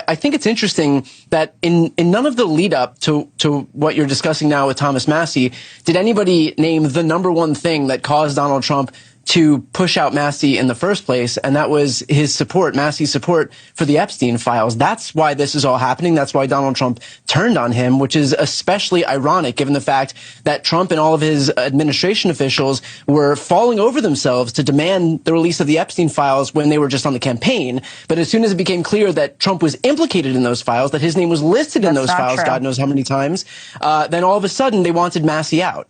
I think it's interesting that in none of the lead up to what you're discussing now with Thomas Massie, did anybody name the number one thing that caused Donald Trump to push out Massie in the first place, and that was his support, Massie's support for the Epstein files. That's why this is all happening. That's why Donald Trump turned on him, which is especially ironic given the fact that Trump and all of his administration officials were falling over themselves to demand the release of the Epstein files when they were just on the campaign. But as soon as it became clear that Trump was implicated in those files, that his name was listed in those files, God knows how many times, then all of a sudden they wanted Massie out.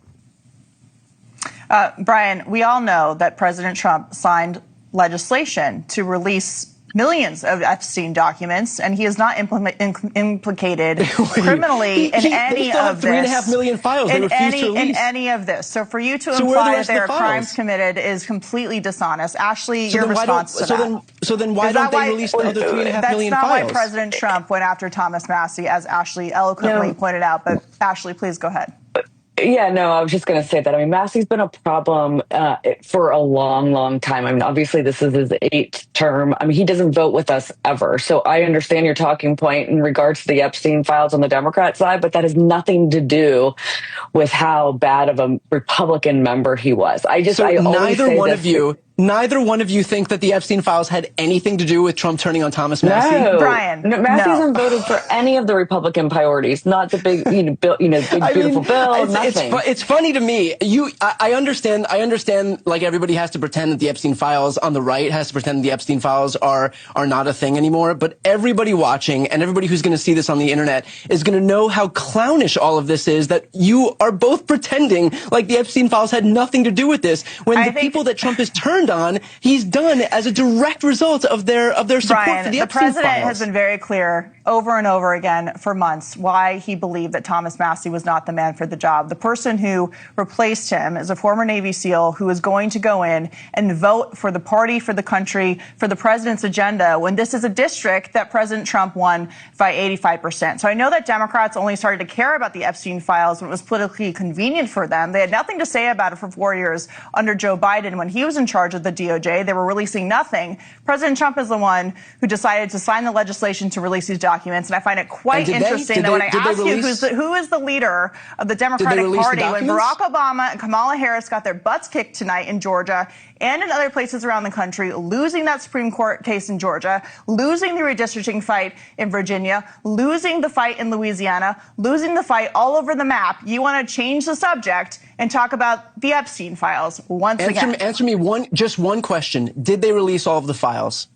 Brian, we all know that President Trump signed legislation to release millions of Epstein documents, and he is not implicated criminally in any of this. 3.5 million files they refused to release. In any of this. So for you to imply that there are crimes committed is completely dishonest. Ashley, your response to that. So then why don't they release the other 3.5 million files? That's not why President Trump went after Thomas Massie, as Ashley eloquently pointed out. But Ashley, please go ahead. Yeah, no, I was just going to say that. I mean, Massie's been a problem for a long, long time. I mean, obviously, this is his 8th term. I mean, he doesn't vote with us ever. So I understand your talking point in regards to the Epstein files on the Democrat side, but that has nothing to do with how bad of a Republican member he was. Neither one of you think that the Epstein files had anything to do with Trump turning on Thomas Massie? No, Brian. No, Massie hasn't voted for any of the Republican priorities. Not the big, big beautiful bill. Nothing. It's funny to me. I understand. Like everybody has to pretend that the Epstein files on the right has to pretend that the Epstein files are not a thing anymore. But everybody watching and everybody who's going to see this on the internet is going to know how clownish all of this is. That you are both pretending like the Epstein files had nothing to do with this, when the people that Trump has turned on, he's done as a direct result of their support for the Epstein files. The president has been very clear over and over again for months why he believed that Thomas Massie was not the man for the job. The person who replaced him is a former Navy SEAL who is going to go in and vote for the party, for the country, for the president's agenda, when this is a district that President Trump won by 85%. So I know that Democrats only started to care about the Epstein files when it was politically convenient for them. They had nothing to say about it for 4 years under Joe Biden when he was in charge of the DOJ. They were releasing nothing. President Trump is the one who decided to sign the legislation to release these documents, and I find it quite interesting that when I ask you who is the leader of the Democratic Party, when Barack Obama and Kamala Harris got their butts kicked tonight in Georgia and in other places around the country, losing that Supreme Court case in Georgia, losing the redistricting fight in Virginia, losing the fight in Louisiana, losing the fight all over the map, you want to change the subject and talk about the Epstein files once again. Answer me just one question. Did they release all of the files?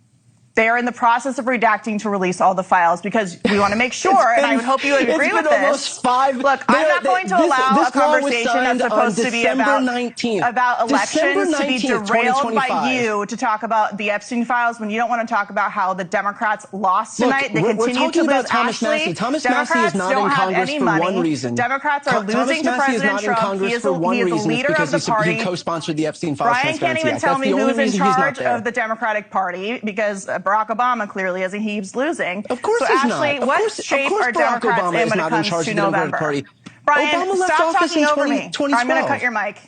They are in the process of redacting to release all the files because we want to make sure, and I would hope you would agree with this. Look, I'm not going to allow a conversation that's supposed to be about elections to be derailed by you to talk about the Epstein files when you don't want to talk about how the Democrats lost tonight. They continue to lose. Ashley, Thomas Massie is not in Congress for one reason. Democrats are losing to President Trump. He is the leader of the party. He co-sponsored the Epstein files. Brian can't even tell me who's in charge of the Democratic Party because Barack Obama clearly isn't. He keeps losing. Of course so he's Ashley, not. what shape are Democrats in when it comes to November? Brian, stop talking over me. I'm going to cut your mic.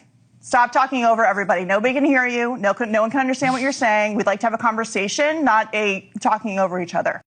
Stop talking over everybody. Nobody can hear you. No one can understand what you're saying. We'd like to have a conversation, not a talking over each other.